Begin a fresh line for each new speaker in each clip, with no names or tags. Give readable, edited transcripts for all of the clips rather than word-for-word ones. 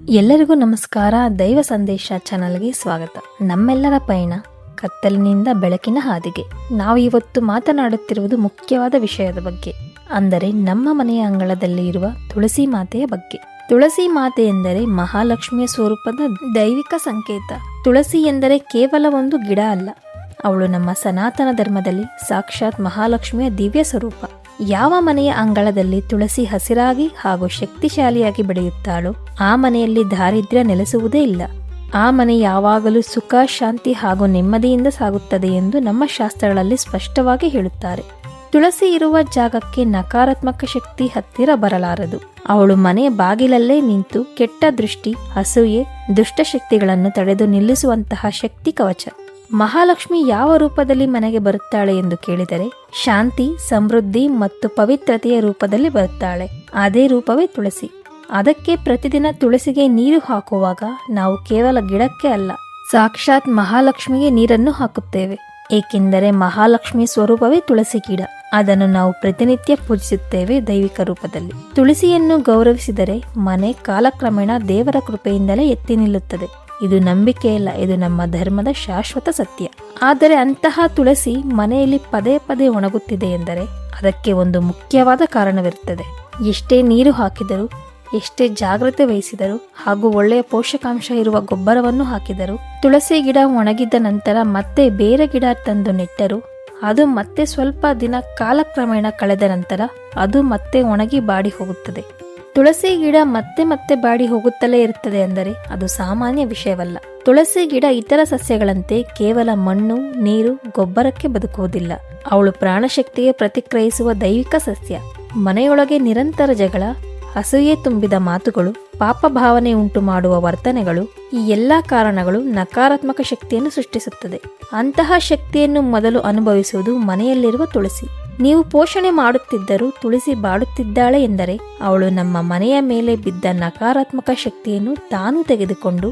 ಎಲ್ಲರಿಗೂ ನಮಸ್ಕಾರ. ದೈವ ಸಂದೇಶ ಚಾನಲ್ಗೆ ಸ್ವಾಗತ. ನಮ್ಮೆಲ್ಲರ ಪಯಣ ಕತ್ತಲಿನಿಂದ ಬೆಳಕಿನ ಹಾದಿಗೆ. ನಾವು ಇವತ್ತು ಮಾತನಾಡುತ್ತಿರುವುದು ಮುಖ್ಯವಾದ ವಿಷಯದ ಬಗ್ಗೆ, ಅಂದರೆ ನಮ್ಮ ಮನೆಯ ಅಂಗಳದಲ್ಲಿ ಇರುವ ತುಳಸಿ ಮಾತೆಯ ಬಗ್ಗೆ. ತುಳಸಿ ಮಾತೆ ಎಂದರೆ ಮಹಾಲಕ್ಷ್ಮಿಯ ಸ್ವರೂಪದ ದೈವಿಕ ಸಂಕೇತ. ತುಳಸಿ ಎಂದರೆ ಕೇವಲ ಒಂದು ಗಿಡ ಅಲ್ಲ, ಅವಳು ನಮ್ಮ ಸನಾತನ ಧರ್ಮದಲ್ಲಿ ಸಾಕ್ಷಾತ್ ಮಹಾಲಕ್ಷ್ಮಿಯ ದಿವ್ಯ ಸ್ವರೂಪ. ಯಾವ ಮನೆಯ ಅಂಗಳದಲ್ಲಿ ತುಳಸಿ ಹಸಿರಾಗಿ ಹಾಗೂ ಶಕ್ತಿಶಾಲಿಯಾಗಿ ಬೆಳೆಯುತ್ತಾಳೋ ಆ ಮನೆಯಲ್ಲಿ ದಾರಿದ್ರ್ಯ ನೆಲೆಸುವುದೇ ಇಲ್ಲ. ಆ ಮನೆ ಯಾವಾಗಲೂ ಸುಖ, ಶಾಂತಿ ಹಾಗೂ ನೆಮ್ಮದಿಯಿಂದ ಸಾಗುತ್ತದೆ ಎಂದು ನಮ್ಮ ಶಾಸ್ತ್ರಗಳಲ್ಲಿ ಸ್ಪಷ್ಟವಾಗಿ ಹೇಳುತ್ತಾರೆ. ತುಳಸಿ ಇರುವ ಜಾಗಕ್ಕೆ ನಕಾರಾತ್ಮಕ ಶಕ್ತಿ ಹತ್ತಿರ ಬರಲಾರದು. ಅವಳು ಮನೆಯ ಬಾಗಿಲಲ್ಲೇ ನಿಂತು ಕೆಟ್ಟ ದೃಷ್ಟಿ, ಅಸೂಯೆ, ದುಷ್ಟಶಕ್ತಿಗಳನ್ನು ತಡೆದು ನಿಲ್ಲಿಸುವಂತಹ ಶಕ್ತಿ ಕವಚ. ಮಹಾಲಕ್ಷ್ಮಿ ಯಾವ ರೂಪದಲ್ಲಿ ಮನೆಗೆ ಬರುತ್ತಾಳೆ ಎಂದು ಕೇಳಿದರೆ, ಶಾಂತಿ, ಸಮೃದ್ಧಿ ಮತ್ತು ಪವಿತ್ರತೆಯ ರೂಪದಲ್ಲಿ ಬರುತ್ತಾಳೆ. ಅದೇ ರೂಪವೇ ತುಳಸಿ. ಅದಕ್ಕೆ ಪ್ರತಿದಿನ ತುಳಸಿಗೆ ನೀರು ಹಾಕುವಾಗ ನಾವು ಕೇವಲ ಗಿಡಕ್ಕೆ ಅಲ್ಲ, ಸಾಕ್ಷಾತ್ ಮಹಾಲಕ್ಷ್ಮಿಗೆ ನೀರನ್ನು ಹಾಕುತ್ತೇವೆ. ಏಕೆಂದರೆ ಮಹಾಲಕ್ಷ್ಮಿ ಸ್ವರೂಪವೇ ತುಳಸಿ ಗಿಡ. ಅದನ್ನು ನಾವು ಪ್ರತಿನಿತ್ಯ ಪೂಜಿಸುತ್ತೇವೆ ದೈವಿಕ ರೂಪದಲ್ಲಿ. ತುಳಸಿಯನ್ನು ಗೌರವಿಸಿದರೆ ಮನೆ ಕಾಲಕ್ರಮೇಣ ದೇವರ ಕೃಪೆಯಿಂದಲೇ ಎತ್ತಿ ನಿಲ್ಲುತ್ತದೆ. ಇದು ನಂಬಿಕೆಯಲ್ಲ, ಇದು ನಮ್ಮ ಧರ್ಮದ ಶಾಶ್ವತ ಸತ್ಯ. ಆದರೆ ಅಂತಹ ತುಳಸಿ ಮನೆಯಲ್ಲಿ ಪದೇ ಪದೇ ಒಣಗುತ್ತಿದೆ ಎಂದರೆ ಅದಕ್ಕೆ ಒಂದು ಮುಖ್ಯವಾದ ಕಾರಣವಿರುತ್ತದೆ. ಎಷ್ಟೇ ನೀರು ಹಾಕಿದರೂ, ಎಷ್ಟೇ ಜಾಗ್ರತೆ ವಹಿಸಿದರೂ ಹಾಗೂ ಒಳ್ಳೆಯ ಪೋಷಕಾಂಶ ಇರುವ ಗೊಬ್ಬರವನ್ನು ಹಾಕಿದರೂ ತುಳಸಿ ಗಿಡ ಒಣಗಿದ ನಂತರ ಮತ್ತೆ ಬೇರೆ ಗಿಡ ತಂದು ನೆಟ್ಟರೂ ಅದು ಮತ್ತೆ ಸ್ವಲ್ಪ ದಿನ ಕಾಲಕ್ರಮೇಣ ಕಳೆದ ನಂತರ ಅದು ಮತ್ತೆ ಒಣಗಿ ಬಾಡಿ ಹೋಗುತ್ತದೆ. ತುಳಸಿ ಗಿಡ ಮತ್ತೆ ಮತ್ತೆ ಬಾಡಿ ಹೋಗುತ್ತಲೇ ಇರುತ್ತದೆ ಅಂದರೆ ಅದು ಸಾಮಾನ್ಯ ವಿಷಯವಲ್ಲ. ತುಳಸಿ ಗಿಡ ಇತರ ಸಸ್ಯಗಳಂತೆ ಕೇವಲ ಮಣ್ಣು, ನೀರು, ಗೊಬ್ಬರಕ್ಕೆ ಬದುಕುವುದಿಲ್ಲ. ಅವಳು ಪ್ರಾಣಶಕ್ತಿಗೆ ಪ್ರತಿಕ್ರಿಯಿಸುವ ದೈವಿಕ ಸಸ್ಯ. ಮನೆಯೊಳಗೆ ನಿರಂತರ ಜಗಳ, ಅಸೂಯೆ ತುಂಬಿದ ಮಾತುಗಳು, ಪಾಪ ಭಾವನೆ ಉಂಟು ಮಾಡುವ ವರ್ತನೆಗಳು, ಈ ಎಲ್ಲಾ ಕಾರಣಗಳು ನಕಾರಾತ್ಮಕ ಶಕ್ತಿಯನ್ನು ಸೃಷ್ಟಿಸುತ್ತದೆ. ಅಂತಹ ಶಕ್ತಿಯನ್ನು ಮೊದಲು ಅನುಭವಿಸುವುದು ಮನೆಯಲ್ಲಿರುವ ತುಳಸಿ. ನೀವು ಪೋಷಣೆ ಮಾಡುತ್ತಿದ್ದರೂ ತುಳಸಿ ಬಾಡುತ್ತಿದ್ದಾಳೆ ಎಂದರೆ ಅವಳು ನಮ್ಮ ಮನೆಯ ಮೇಲೆ ಬಿದ್ದ ನಕಾರಾತ್ಮಕ ಶಕ್ತಿಯನ್ನು ತಾನು ತೆಗೆದುಕೊಂಡು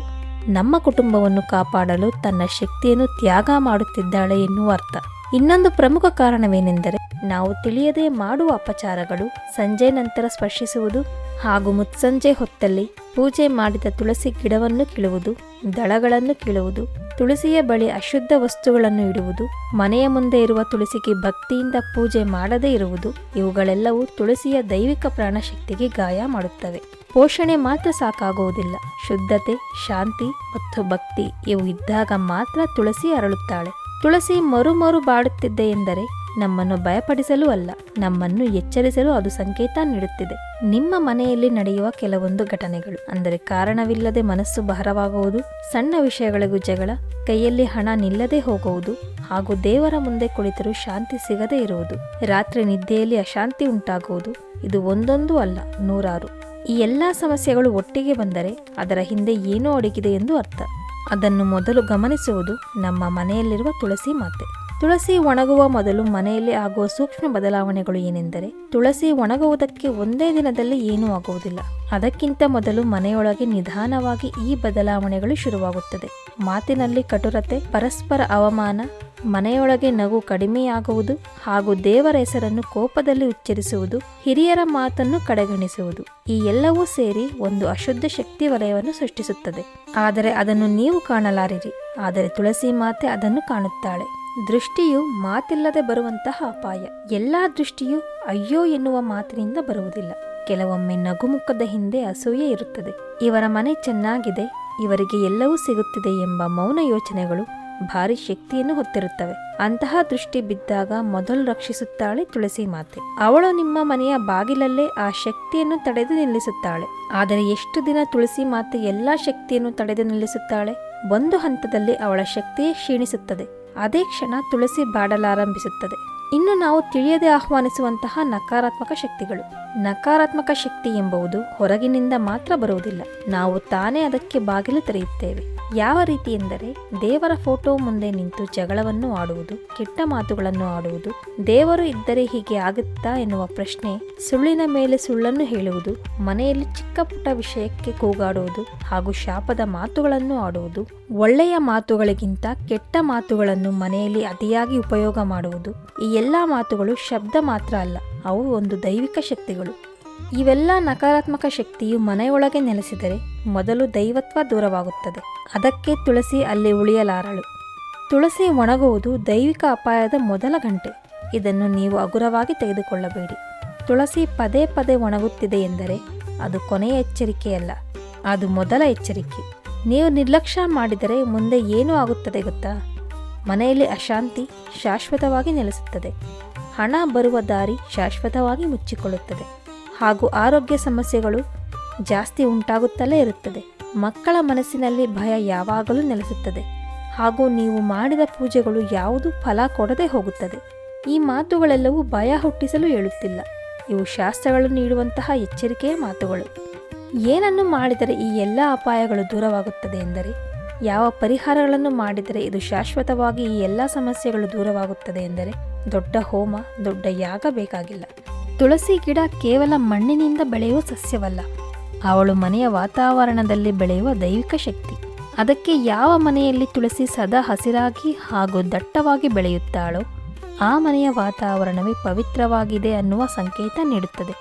ನಮ್ಮ ಕುಟುಂಬವನ್ನು ಕಾಪಾಡಲು ತನ್ನ ಶಕ್ತಿಯನ್ನು ತ್ಯಾಗ ಮಾಡುತ್ತಿದ್ದಾಳೆ ಎನ್ನುವ ಅರ್ಥ. ಇನ್ನೊಂದು ಪ್ರಮುಖ ಕಾರಣವೇನೆಂದರೆ ನಾವು ತಿಳಿಯದೆ ಮಾಡುವ ಅಪಚಾರಗಳು. ಸಂಜೆ ನಂತರ ಸ್ಪರ್ಶಿಸುವುದು ಹಾಗೂ ಮುತ್ಸಂಜೆ ಹೊತ್ತಲ್ಲಿ ಪೂಜೆ ಮಾಡಿದ ತುಳಸಿ ಗಿಡವನ್ನು ಕೀಳುವುದು, ದಳಗಳನ್ನು ಕೀಳುವುದು, ತುಳಸಿಯ ಬಳಿ ಅಶುದ್ಧ ವಸ್ತುಗಳನ್ನು ಇಡುವುದು, ಮನೆಯ ಮುಂದೆ ಇರುವ ತುಳಸಿಗೆ ಭಕ್ತಿಯಿಂದ ಪೂಜೆ ಮಾಡದೇ ಇರುವುದು, ಇವುಗಳೆಲ್ಲವೂ ತುಳಸಿಯ ದೈವಿಕ ಪ್ರಾಣಶಕ್ತಿಗೆ ಗಾಯ ಮಾಡುತ್ತವೆ. ಪೋಷಣೆ ಮಾತ್ರ ಸಾಕಾಗುವುದಿಲ್ಲ, ಶುದ್ಧತೆ, ಶಾಂತಿ ಮತ್ತು ಭಕ್ತಿ ಇವು ಇದ್ದಾಗ ಮಾತ್ರ ತುಳಸಿ ಅರಳುತ್ತಾಳೆ. ತುಳಸಿ ಮರು ಬಾಡುತ್ತಿದ್ದೆ ಎಂದರೆ ನಮ್ಮನ್ನು ಭಯಪಡಿಸಲು ಅಲ್ಲ, ನಮ್ಮನ್ನು ಎಚ್ಚರಿಸಲು ಅದು ಸಂಕೇತ ನೀಡುತ್ತಿದೆ. ನಿಮ್ಮ ಮನೆಯಲ್ಲಿ ನಡೆಯುವ ಕೆಲವೊಂದು ಘಟನೆಗಳು, ಅಂದರೆ ಕಾರಣವಿಲ್ಲದೆ ಮನಸ್ಸು ಭಾರವಾಗುವುದು, ಸಣ್ಣ ವಿಷಯಗಳಿಗೂ ಜಗಳ, ಕೈಯಲ್ಲಿ ಹಣ ನಿಲ್ಲದೆ ಹೋಗುವುದು ಹಾಗೂ ದೇವರ ಮುಂದೆ ಕುಳಿತರೂ ಶಾಂತಿ ಸಿಗದೇ ಇರುವುದು, ರಾತ್ರಿ ನಿದ್ದೆಯಲ್ಲಿ ಅಶಾಂತಿ ಉಂಟಾಗುವುದು, ಇದು ಒಂದೊಂದು ಅಲ್ಲ, ನೂರಾರು. ಈ ಎಲ್ಲಾ ಸಮಸ್ಯೆಗಳು ಒಟ್ಟಿಗೆ ಬಂದರೆ ಅದರ ಹಿಂದೆ ಏನೋ ಅಡಗಿದೆ ಎಂದು ಅರ್ಥ. ಅದನ್ನು ಮೊದಲು ಗಮನಿಸುವುದು ನಮ್ಮ ಮನೆಯಲ್ಲಿರುವ ತುಳಸಿ ಮಾತೆ. ತುಳಸಿ ಒಣಗುವ ಮೊದಲು ಮನೆಯಲ್ಲಿ ಆಗುವ ಸೂಕ್ಷ್ಮ ಬದಲಾವಣೆಗಳು ಏನೆಂದರೆ, ತುಳಸಿ ಒಣಗುವುದಕ್ಕೆ ಒಂದೇ ದಿನದಲ್ಲಿ ಏನೂ ಆಗುವುದಿಲ್ಲ. ಅದಕ್ಕಿಂತ ಮೊದಲು ಮನೆಯೊಳಗೆ ನಿಧಾನವಾಗಿ ಈ ಬದಲಾವಣೆಗಳು ಶುರುವಾಗುತ್ತದೆ. ಮಾತಿನಲ್ಲಿ ಕಟುರತೆ, ಪರಸ್ಪರ ಅವಮಾನ, ಮನೆಯೊಳಗೆ ನಗು ಕಡಿಮೆಯಾಗುವುದು ಹಾಗೂ ದೇವರ ಹೆಸರನ್ನು ಕೋಪದಲ್ಲಿ ಉಚ್ಚರಿಸುವುದು, ಹಿರಿಯರ ಮಾತನ್ನು ಕಡೆಗಣಿಸುವುದು, ಈ ಎಲ್ಲವೂ ಸೇರಿ ಒಂದು ಅಶುದ್ಧ ಶಕ್ತಿ ವಲಯವನ್ನು ಸೃಷ್ಟಿಸುತ್ತದೆ. ಆದರೆ ಅದನ್ನು ನೀವು ಕಾಣಲಾರಿರಿ, ಆದರೆ ತುಳಸಿ ಮಾತೆ ಅದನ್ನು ಕಾಣುತ್ತಾಳೆ. ದೃಷ್ಟಿಯು ಮಾತಿಲ್ಲದೆ ಬರುವಂತಹ ಅಪಾಯ. ಎಲ್ಲಾ ದೃಷ್ಟಿಯು ಅಯ್ಯೋ ಎನ್ನುವ ಮಾತಿನಿಂದ ಬರುವುದಿಲ್ಲ. ಕೆಲವೊಮ್ಮೆ ನಗುಮುಖದ ಹಿಂದೆ ಅಸೂಯೆ ಇರುತ್ತದೆ. ಇವರ ಮನೆ ಚೆನ್ನಾಗಿದೆ, ಇವರಿಗೆ ಎಲ್ಲವೂ ಸಿಗುತ್ತಿದೆ ಎಂಬ ಮೌನ ಯೋಚನೆಗಳು ಭಾರಿ ಶಕ್ತಿಯನ್ನು ಹೊತ್ತಿರುತ್ತವೆ. ಅಂತಹ ದೃಷ್ಟಿ ಬಿದ್ದಾಗ ಮೊದಲು ರಕ್ಷಿಸುತ್ತಾಳೆ ತುಳಸಿ ಮಾತೆ. ಅವಳು ನಿಮ್ಮ ಮನೆಯ ಬಾಗಿಲಲ್ಲೇ ಆ ಶಕ್ತಿಯನ್ನು ತಡೆದು ನಿಲ್ಲಿಸುತ್ತಾಳೆ. ಆದರೆ ಎಷ್ಟು ದಿನ ತುಳಸಿ ಮಾತೆ ಎಲ್ಲಾ ಶಕ್ತಿಯನ್ನು ತಡೆದು ನಿಲ್ಲಿಸುತ್ತಾಳೆ? ಒಂದು ಹಂತದಲ್ಲಿ ಅವಳ ಶಕ್ತಿಯೇ ಕ್ಷೀಣಿಸುತ್ತದೆ. ಅದೇ ಕ್ಷಣ ತುಳಸಿ ಬಾಡಲಾರಂಭಿಸುತ್ತದೆ. ಇನ್ನು ನಾವು ತಿಳಿಯದೆ ಆಹ್ವಾನಿಸುವಂತಹ ನಕಾರಾತ್ಮಕ ಶಕ್ತಿಗಳು. ನಕಾರಾತ್ಮಕ ಶಕ್ತಿ ಎಂಬುದು ಹೊರಗಿನಿಂದ ಮಾತ್ರ ಬರುವುದಿಲ್ಲ, ನಾವು ತಾನೇ ಅದಕ್ಕೆ ಬಾಗಿಲು ತೆರೆಯುತ್ತೇವೆ. ಯಾವ ರೀತಿ ಎಂದರೆ, ದೇವರ ಫೋಟೋ ಮುಂದೆ ನಿಂತು ಜಗಳವನ್ನು ಆಡುವುದು, ಕೆಟ್ಟ ಮಾತುಗಳನ್ನು ಆಡುವುದು, ದೇವರು ಇದ್ದರೆ ಹೀಗೆ ಆಗುತ್ತಾ ಎನ್ನುವ ಪ್ರಶ್ನೆ, ಸುಳ್ಳಿನ ಮೇಲೆ ಸುಳ್ಳನ್ನು ಹೇಳುವುದು, ಮನೆಯಲ್ಲಿ ಚಿಕ್ಕ ಪುಟ್ಟ ವಿಷಯಕ್ಕೆ ಕೂಗಾಡುವುದು ಹಾಗೂ ಶಾಪದ ಮಾತುಗಳನ್ನು ಆಡುವುದು, ಒಳ್ಳೆಯ ಮಾತುಗಳಿಗಿಂತ ಕೆಟ್ಟ ಮಾತುಗಳನ್ನು ಮನೆಯಲ್ಲಿ ಅತಿಯಾಗಿ ಉಪಯೋಗ ಮಾಡುವುದು, ಈ ಎಲ್ಲ ಮಾತುಗಳು ಶಬ್ದ ಮಾತ್ರ ಅಲ್ಲ, ಅವು ಒಂದು ದೈವಿಕ ಶಕ್ತಿಗಳು. ಇವೆಲ್ಲ ನಕಾರಾತ್ಮಕ ಶಕ್ತಿಯು ಮನೆಯೊಳಗೆ ನೆಲೆಸಿದರೆ ಮೊದಲು ದೈವತ್ವ ದೂರವಾಗುತ್ತದೆ. ಅದಕ್ಕೆ ತುಳಸಿ ಅಲ್ಲಿ ಉಳಿಯಲಾರಳು. ತುಳಸಿ ಒಣಗುವುದು ದೈವಿಕ ಅಪಾಯದ ಮೊದಲ ಗಂಟೆ. ಇದನ್ನು ನೀವು ಹಗುರವಾಗಿ ತೆಗೆದುಕೊಳ್ಳಬೇಡಿ. ತುಳಸಿ ಪದೇ ಪದೇ ಒಣಗುತ್ತಿದೆ ಎಂದರೆ ಅದು ಕೊನೆಯ ಎಚ್ಚರಿಕೆಯಲ್ಲ, ಅದು ಮೊದಲ ಎಚ್ಚರಿಕೆ. ನೀವು ನಿರ್ಲಕ್ಷ್ಯ ಮಾಡಿದರೆ ಮುಂದೆ ಏನು ಆಗುತ್ತದೆ ಗೊತ್ತಾ? ಮನೆಯಲ್ಲಿ ಅಶಾಂತಿ ಶಾಶ್ವತವಾಗಿ ನೆಲೆಸುತ್ತದೆ, ಹಣ ಬರುವ ದಾರಿ ಶಾಶ್ವತವಾಗಿ ಮುಚ್ಚಿಕೊಳ್ಳುತ್ತದೆ, ಹಾಗೂ ಆರೋಗ್ಯ ಸಮಸ್ಯೆಗಳು ಜಾಸ್ತಿ ಉಂಟಾಗುತ್ತಲೇ ಇರುತ್ತದೆ. ಮಕ್ಕಳ ಮನಸ್ಸಿನಲ್ಲಿ ಭಯ ಯಾವಾಗಲೂ ನೆಲೆಸುತ್ತದೆ, ಹಾಗೂ ನೀವು ಮಾಡಿದ ಪೂಜೆಗಳು ಯಾವುದೂ ಫಲ ಕೊಡದೆ ಹೋಗುತ್ತದೆ. ಈ ಮಾತುಗಳೆಲ್ಲವೂ ಭಯ ಹುಟ್ಟಿಸಲು ಹೇಳುತ್ತಿಲ್ಲ, ಇವು ಶಾಸ್ತ್ರಗಳು ನೀಡುವಂತಹ ಎಚ್ಚರಿಕೆಯ ಮಾತುಗಳು. ಏನನ್ನು ಮಾಡಿದರೆ ಈ ಎಲ್ಲ ಅಪಾಯಗಳು ದೂರವಾಗುತ್ತದೆ ಎಂದರೆ, ಯಾವ ಪರಿಹಾರಗಳನ್ನು ಮಾಡಿದರೆ ಇದು ಶಾಶ್ವತವಾಗಿ ಈ ಎಲ್ಲ ಸಮಸ್ಯೆಗಳು ದೂರವಾಗುತ್ತದೆ ಎಂದರೆ, ದೊಡ್ಡ ಹೋಮ, ದೊಡ್ಡ ಯಾಗ ಬೇಕಾಗಿಲ್ಲ. ತುಳಸಿ ಗಿಡ ಕೇವಲ ಮಣ್ಣಿನಿಂದ ಬೆಳೆಯುವ ಸಸ್ಯವಲ್ಲ, ಅವಳು ಮನೆಯ ವಾತಾವರಣದಲ್ಲಿ ಬೆಳೆಯುವ ದೈವಿಕ ಶಕ್ತಿ. ಅದಕ್ಕೆ ಯಾವ ಮನೆಯಲ್ಲಿ ತುಳಸಿ ಸದಾ ಹಸಿರಾಗಿ ಹಾಗೂ ದಟ್ಟವಾಗಿ ಬೆಳೆಯುತ್ತಾಳೋ ಆ ಮನೆಯ ವಾತಾವರಣವೇ ಪವಿತ್ರವಾಗಿದೆ ಅನ್ನುವ ಸಂಕೇತ ನೀಡುತ್ತದೆ.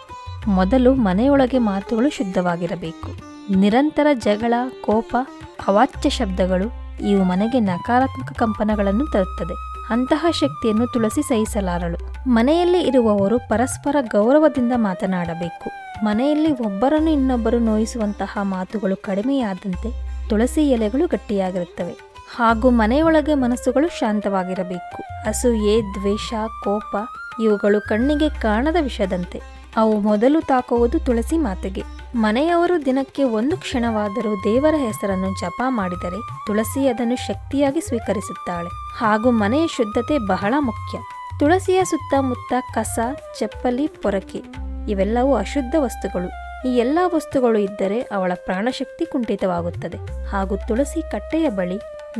ಮೊದಲು ಮನೆಯೊಳಗೆ ಮಾತುಗಳು ಶುದ್ಧವಾಗಿರಬೇಕು. ನಿರಂತರ ಜಗಳ, ಕೋಪ, ಅವಾಚ್ಯ ಶಬ್ದಗಳು ಇವು ಮನೆಗೆ ನಕಾರಾತ್ಮಕ ಕಂಪನಗಳನ್ನು ತರುತ್ತದೆ. ಅಂತಹ ಶಕ್ತಿಯನ್ನು ತುಳಸಿ ಸಹಿಸಲಾರಳು. ಮನೆಯಲ್ಲಿ ಇರುವವರು ಪರಸ್ಪರ ಗೌರವದಿಂದ ಮಾತನಾಡಬೇಕು. ಮನೆಯಲ್ಲಿ ಒಬ್ಬರನ್ನು ಇನ್ನೊಬ್ಬರು ನೋಯಿಸುವಂತಹ ಮಾತುಗಳು ಕಡಿಮೆಯಾದಂತೆ ತುಳಸಿ ಎಲೆಗಳು ಗಟ್ಟಿಯಾಗಿರುತ್ತವೆ, ಹಾಗೂ ಮನೆಯೊಳಗೆ ಮನಸ್ಸುಗಳು ಶಾಂತವಾಗಿರಬೇಕು. ಅಸೂಯೆ, ದ್ವೇಷ, ಕೋಪ ಇವುಗಳು ಕಣ್ಣಿಗೆ ಕಾಣದ ವಿಷದಂತೆ. ಅವು ಮೊದಲು ತಾಕುವುದು ತುಳಸಿ ಮಾತೆಗೆ. ಮನೆಯವರು ದಿನಕ್ಕೆ ಒಂದು ಕ್ಷಣವಾದರೂ ದೇವರ ಹೆಸರನ್ನು ಜಪ ಮಾಡಿದರೆ ತುಳಸಿ ಅದನ್ನು ಶಕ್ತಿಯಾಗಿ ಸ್ವೀಕರಿಸುತ್ತಾಳೆ. ಹಾಗೂ ಮನೆಯ ಶುದ್ಧತೆ ಬಹಳ ಮುಖ್ಯ. ತುಳಸಿಯ ಸುತ್ತಮುತ್ತ ಕಸ, ಚಪ್ಪಲಿ, ಪೊರಕೆ ಇವೆಲ್ಲವೂ ಅಶುದ್ಧ ವಸ್ತುಗಳು. ಈ ಎಲ್ಲ ವಸ್ತುಗಳು ಇದ್ದರೆ ಅವಳ ಪ್ರಾಣಶಕ್ತಿ ಕುಂಠಿತವಾಗುತ್ತದೆ. ಹಾಗೂ ತುಳಸಿ ಕಟ್ಟೆಯ ಬಳಿ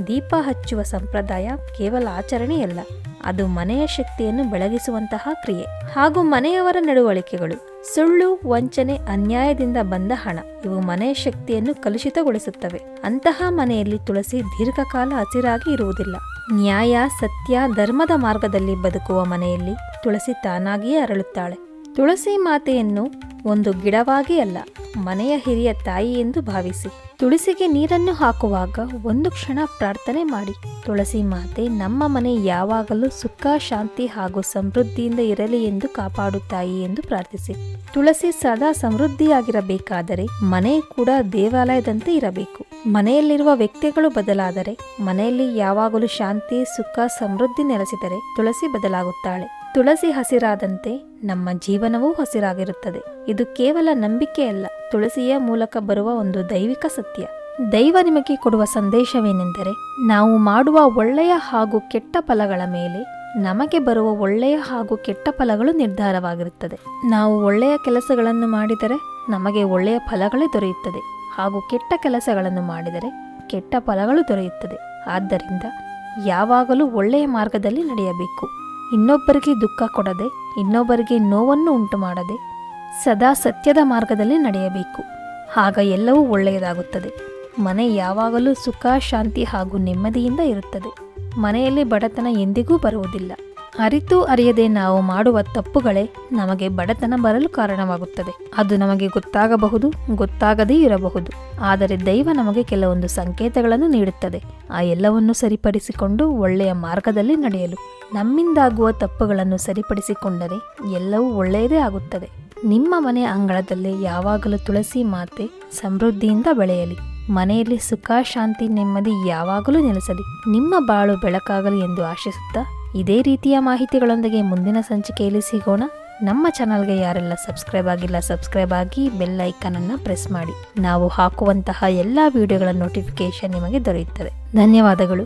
ದೀಪ ಹಚ್ಚುವ ಸಂಪ್ರದಾಯ ಕೇವಲ ಆಚರಣೆಯಲ್ಲ, ಅದು ಮನೆಯ ಶಕ್ತಿಯನ್ನು ಬೆಳಗಿಸುವಂತಹ ಕ್ರಿಯೆ. ಹಾಗೂ ಮನೆಯವರ ನಡವಳಿಕೆಗಳು, ಸುಳ್ಳು, ವಂಚನೆ, ಅನ್ಯಾಯದಿಂದ ಬಂದ ಹಣ ಇವು ಮನೆಯ ಶಕ್ತಿಯನ್ನು ಕಲುಷಿತಗೊಳಿಸುತ್ತವೆ. ಅಂತಹ ಮನೆಯಲ್ಲಿ ತುಳಸಿ ದೀರ್ಘಕಾಲ ಹಸಿರಾಗಿ ಇರುವುದಿಲ್ಲ. ನ್ಯಾಯ, ಸತ್ಯ, ಧರ್ಮದ ಮಾರ್ಗದಲ್ಲಿ ಬದುಕುವ ಮನೆಯಲ್ಲಿ ತುಳಸಿ ತಾನಾಗಿಯೇ ಅರಳುತ್ತಾಳೆ. ತುಳಸಿ ಮಾತೆಯನ್ನು ಒಂದು ಗಿಡವಾಗಿ ಅಲ್ಲ, ಮನೆಯ ಹಿರಿಯ ತಾಯಿ ಎಂದು ಭಾವಿಸಿ ತುಳಸಿಗೆ ನೀರನ್ನು ಹಾಕುವಾಗ ಒಂದು ಕ್ಷಣ ಪ್ರಾರ್ಥನೆ ಮಾಡಿ, ತುಳಸಿ ಮಾತೆ ನಮ್ಮ ಮನೆ ಯಾವಾಗಲೂ ಸುಖ, ಶಾಂತಿ ಹಾಗೂ ಸಮೃದ್ಧಿಯಿಂದ ಇರಲಿ ಎಂದು ಕಾಪಾಡು ತಾಯಿ ಎಂದು ಪ್ರಾರ್ಥಿಸಿ. ತುಳಸಿ ಸದಾ ಸಮೃದ್ಧಿಯಾಗಿರಬೇಕಾದರೆ ಮನೆ ಕೂಡ ದೇವಾಲಯದಂತೆ ಇರಬೇಕು. ಮನೆಯಲ್ಲಿರುವ ವ್ಯಕ್ತಿಗಳು ಬದಲಾದರೆ, ಮನೆಯಲ್ಲಿ ಯಾವಾಗಲೂ ಶಾಂತಿ, ಸುಖ, ಸಮೃದ್ಧಿ ನೆಲೆಸಿದರೆ ತುಳಸಿ ಬದಲಾಗುತ್ತಾಳೆ. ತುಳಸಿ ಹಸಿರಾದಂತೆ ನಮ್ಮ ಜೀವನವೂ ಹಸಿರಾಗಿರುತ್ತದೆ. ಇದು ಕೇವಲ ನಂಬಿಕೆಯಲ್ಲ, ತುಳಸಿಯ ಮೂಲಕ ಬರುವ ಒಂದು ದೈವಿಕ ಸತ್ಯ. ದೈವ ನಿಮಗೆ ಕೊಡುವ ಸಂದೇಶವೇನೆಂದರೆ, ನಾವು ಮಾಡುವ ಒಳ್ಳೆಯ ಹಾಗೂ ಕೆಟ್ಟ ಫಲಗಳ ಮೇಲೆ ನಮಗೆ ಬರುವ ಒಳ್ಳೆಯ ಹಾಗೂ ಕೆಟ್ಟ ಫಲಗಳು ನಿರ್ಧಾರವಾಗಿರುತ್ತದೆ. ನಾವು ಒಳ್ಳೆಯ ಕೆಲಸಗಳನ್ನು ಮಾಡಿದರೆ ನಮಗೆ ಒಳ್ಳೆಯ ಫಲಗಳೇ ದೊರೆಯುತ್ತದೆ, ಹಾಗೂ ಕೆಟ್ಟ ಕೆಲಸಗಳನ್ನು ಮಾಡಿದರೆ ಕೆಟ್ಟ ಫಲಗಳು ದೊರೆಯುತ್ತದೆ. ಆದ್ದರಿಂದ ಯಾವಾಗಲೂ ಒಳ್ಳೆಯ ಮಾರ್ಗದಲ್ಲಿ ನಡೆಯಬೇಕು. ಇನ್ನೊಬ್ಬರಿಗೆ ದುಃಖ ಕೊಡದೆ, ಇನ್ನೊಬ್ಬರಿಗೆ ನೋವನ್ನು ಉಂಟು ಮಾಡದೆ ಸದಾ ಸತ್ಯದ ಮಾರ್ಗದಲ್ಲಿ ನಡೆಯಬೇಕು. ಆಗ ಎಲ್ಲವೂ ಒಳ್ಳೆಯದಾಗುತ್ತದೆ. ಮನೆ ಯಾವಾಗಲೂ ಸುಖ, ಶಾಂತಿ ಹಾಗೂ ನೆಮ್ಮದಿಯಿಂದ ಇರುತ್ತದೆ. ಮನೆಯಲ್ಲಿ ಬಡತನ ಎಂದಿಗೂ ಬರುವುದಿಲ್ಲ. ಅರಿತು ಅರಿಯದೆ ನಾವು ಮಾಡುವ ತಪ್ಪುಗಳೇ ನಮಗೆ ಬಡತನ ಬರಲು ಕಾರಣವಾಗುತ್ತದೆ. ಅದು ನಮಗೆ ಗೊತ್ತಾಗಬಹುದು, ಗೊತ್ತಾಗದೇ ಇರಬಹುದು. ಆದರೆ ದೈವ ನಮಗೆ ಕೆಲವೊಂದು ಸಂಕೇತಗಳನ್ನು ನೀಡುತ್ತದೆ. ಆ ಎಲ್ಲವನ್ನು ಸರಿಪಡಿಸಿಕೊಂಡು ಒಳ್ಳೆಯ ಮಾರ್ಗದಲ್ಲಿ ನಡೆಯಲು. ನಮ್ಮಿಂದಾಗುವ ತಪ್ಪುಗಳನ್ನು ಸರಿಪಡಿಸಿಕೊಂಡರೆ ಎಲ್ಲವೂ ಒಳ್ಳೆಯದೇ ಆಗುತ್ತದೆ. ನಿಮ್ಮ ಮನೆ ಅಂಗಳದಲ್ಲಿ ಯಾವಾಗಲೂ ತುಳಸಿ ಮಾತೆ ಸಮೃದ್ಧಿಯಿಂದ ಬೆಳೆಯಲಿ. ಮನೆಯಲ್ಲಿ ಸುಖ, ಶಾಂತಿ, ನೆಮ್ಮದಿ ಯಾವಾಗಲೂ ನೆಲೆಸಲಿ. ನಿಮ್ಮ ಬಾಳು ಬೆಳಕಾಗಲಿ ಎಂದು ಆಶಿಸುತ್ತಾ, ಇದೇ ರೀತಿಯ ಮಾಹಿತಿಗಳೊಂದಿಗೆ ಮುಂದಿನ ಸಂಚಿಕೆಯಲ್ಲಿ ಸಿಗೋಣ. ನಮ್ಮ ಚಾನಲ್ಗೆ ಯಾರೆಲ್ಲ ಸಬ್ಸ್ಕ್ರೈಬ್ ಆಗಿಲ್ಲ, ಸಬ್ಸ್ಕ್ರೈಬ್ ಆಗಿ ಬೆಲ್ ಐಕಾನ್ ಅನ್ನು ಪ್ರೆಸ್ ಮಾಡಿ. ನಾವು ಹಾಕುವಂತಹ ಎಲ್ಲ ವಿಡಿಯೋಗಳ ನೋಟಿಫಿಕೇಶನ್ ನಿಮಗೆ ದೊರೆಯುತ್ತದೆ. ಧನ್ಯವಾದಗಳು.